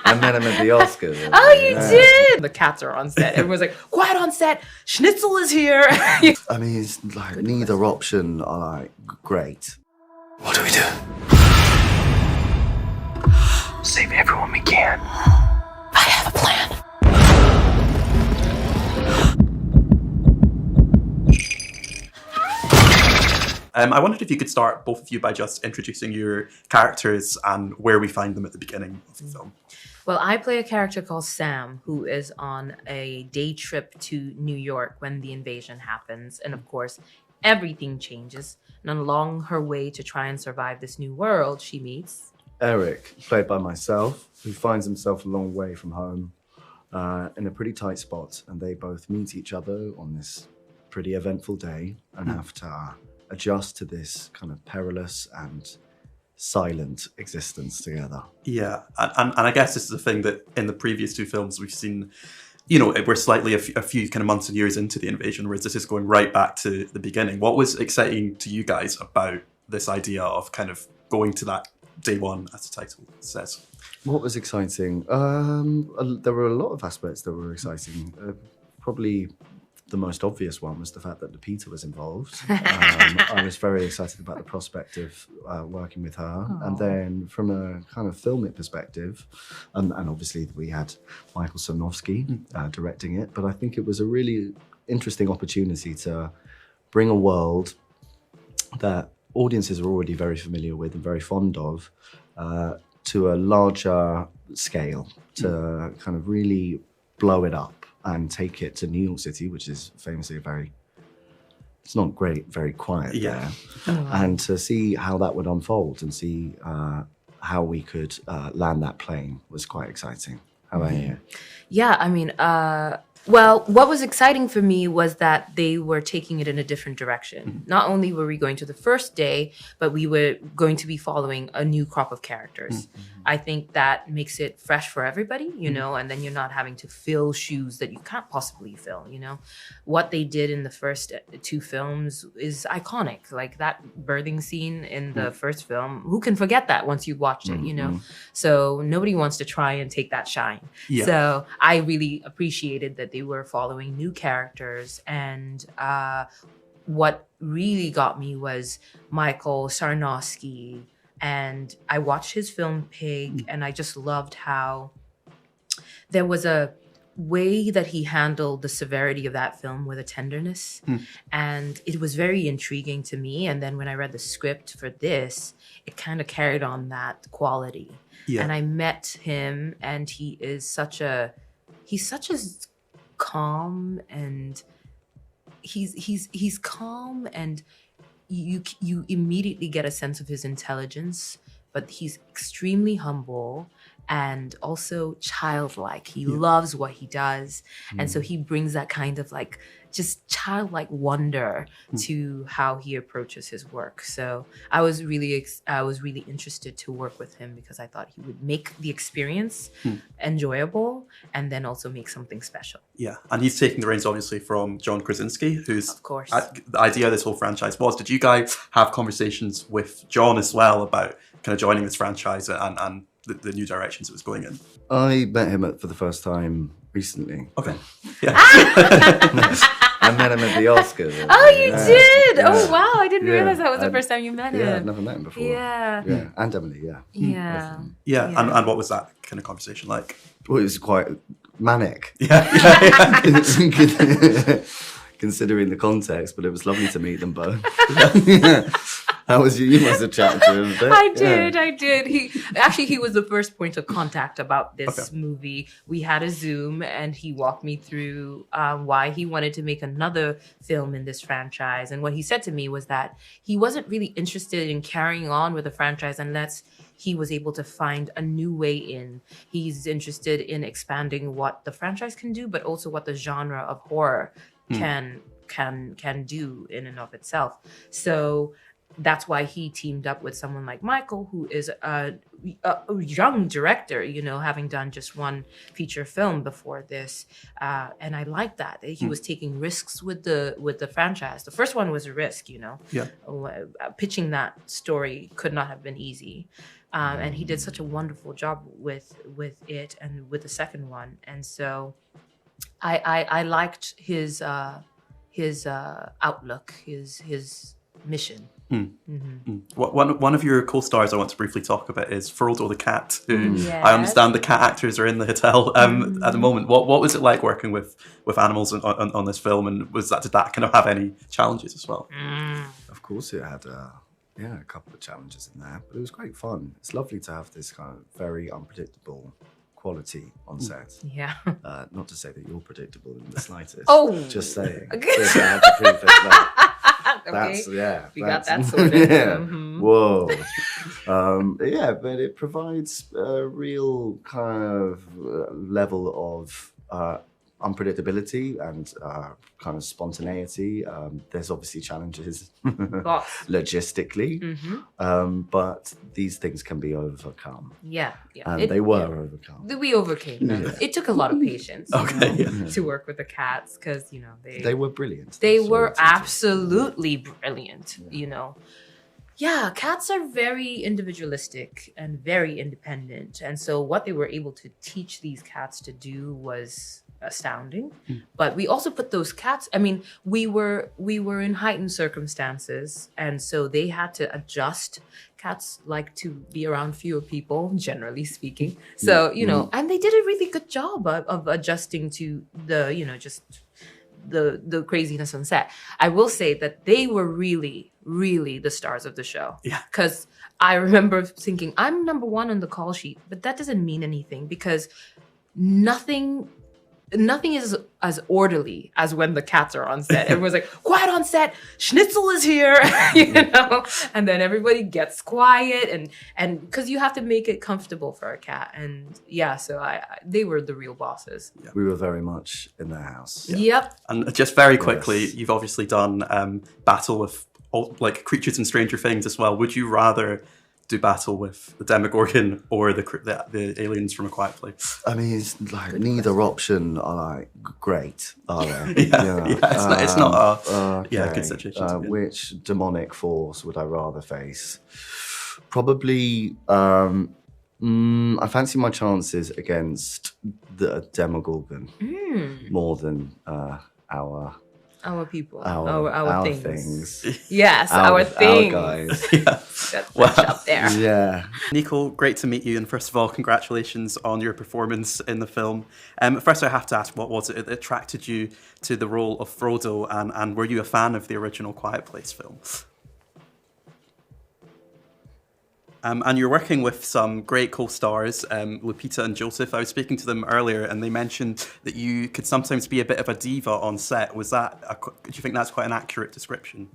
I met him at the Oscars. Oh, you did? The cats are on set. Everyone's like, quiet on set. Schnitzel is here. I mean, it's like neither option are like great. What do we do? Save everyone we can. I have a plan. I wondered if you could start, both of you, by just introducing your characters and where we find them at the beginning of the film. Well, I play a character called Sam, who is on a day trip to New York when the invasion happens. And of course, everything changes. And along her way to try and survive this new world, she meets Eric, played by myself, who finds himself a long way from home in a pretty tight spot. And they both meet each other on this pretty eventful day and have to adjust to this kind of perilous and silent existence together. Yeah, and I guess this is a thing that in the previous two films we've seen, you know, we're slightly a few kind of months and years into the invasion, whereas this is going right back to the beginning. What was exciting to you guys about this idea of kind of going to that day one, as the title says? What was exciting? There were a lot of aspects that were exciting. Probably the most obvious one was the fact that Lupita was involved. I was very excited about the prospect of working with her. Aww. And then from a kind of filmic perspective, and obviously we had Michael Sarnowski directing it, but I think it was a really interesting opportunity to bring a world that audiences are already very familiar with and very fond of to a larger scale, to kind of really blow it up and take it to New York City, which is famously it's not great, very quiet there. Oh. And to see how that would unfold and see how we could land that plane was quite exciting. How about you? Yeah, I mean, well, what was exciting for me was that they were taking it in a different direction. Mm-hmm. Not only were we going to the first day, but we were going to be following a new crop of characters. Mm-hmm. I think that makes it fresh for everybody, you know, and then you're not having to fill shoes that you can't possibly fill, you know. What they did in the first two films is iconic. Like that birthing scene in the first film, who can forget that once you've watched it, you know? So nobody wants to try and take that shine. Yeah. So I really appreciated that they were following new characters, and what really got me was Michael Sarnowski, and I watched his film Pig, and I just loved how there was a way that he handled the severity of that film with a tenderness, and it was very intriguing to me. And then when I read the script for this, it kind of carried on that quality. Yeah. And I met him, and he's such a calm, and he's calm, and you immediately get a sense of his intelligence, but he's extremely humble and also childlike. He loves what he does, and so he brings that kind of like just childlike wonder to how he approaches his work. So I was really interested to work with him because I thought he would make the experience enjoyable and then also make something special. Yeah, and he's taking the reins obviously from John Krasinski, who's of course the idea of this whole franchise was. Did you guys have conversations with John as well about kind of joining this franchise and the new directions it was going in? I met him for the first time recently. Okay. Yeah. I met him at the Oscars. Oh, you did? Yeah. Oh, wow. I didn't realize that was the first time you met him. Yeah, I've never met him before. Yeah. Yeah, and Emily, yeah. Yeah. Yeah, and what was that kind of conversation like? Well, it was quite manic. Yeah. Considering the context, but it was lovely to meet them both. How was you? You must have chatted to him a bit. I did. He was the first point of contact about this movie. We had a Zoom, and he walked me through why he wanted to make another film in this franchise. And what he said to me was that he wasn't really interested in carrying on with the franchise unless he was able to find a new way in. He's interested in expanding what the franchise can do, but also what the genre of horror can do in and of itself. So that's why he teamed up with someone like Michael, who is a young director, you know, having done just one feature film before this. And I like that. He was taking risks with the franchise. The first one was a risk, you know. Yeah. Pitching that story could not have been easy. And he did such a wonderful job with it and with the second one. And so I liked his outlook, his mission. One of your co-stars I want to briefly talk about is Frodo the cat, who Yes. I understand the cat actors are in the hotel at the moment. What was it like working with animals on this film, and did that kind of have any challenges as well? Of course, it had a couple of challenges in there, but it was great fun. It's lovely to have this kind of very unpredictable quality on set. Yeah. Not to say that you're predictable in the slightest. Oh. Just saying. Just to have to prove it, no. That's, Okay. We got that's- that sorted. Yeah. Mhm. Whoa. But it provides a real kind of level of unpredictability and kind of spontaneity. There's obviously challenges Lots. logistically, but these things can be overcome. Yeah. And they were overcome. We overcame them. Yeah. It took a lot of patience Okay, to work with the cats because, They were brilliant. they That's were all it is. absolutely brilliant, Yeah, cats are very individualistic and very independent. And so what they were able to teach these cats to do was astounding. But we also put those cats, we were in heightened circumstances, and so they had to adjust. Cats like to be around fewer people, generally speaking. So, and they did a really good job of adjusting to the, just the craziness on set. I will say that they were really, really the stars of the show. Yeah. Because I remember thinking, I'm number one on the call sheet, but that doesn't mean anything because nothing is as orderly as when the cats are on set. Everyone's like, quiet on set, Schnitzel is here, and then everybody gets quiet and because you have to make it comfortable for a cat. And yeah, so they were the real bosses. We were very much in their house. Yep. And just very quickly, Yes. you've obviously done battle with like creatures in Stranger Things as well. Would you rather do battle with the Demogorgon or the aliens from A Quiet Place? It's like neither option are like great, are they? It's not a Okay. good situation to be in. Which demonic force would I rather face? Probably, I fancy my chances against the Demogorgon more than Our people. our Our things. Yes, our things. Our guys. That's up there. Yeah. Nico, great to meet you, and first of all, congratulations on your performance in the film. First, I have to ask, what was it that attracted you to the role of Frodo, and were you a fan of the original Quiet Place film? And you're working with some great co-stars, Lupita and Joseph. I was speaking to them earlier, and they mentioned that you could sometimes be a bit of a diva on set. Do you think that's quite an accurate description?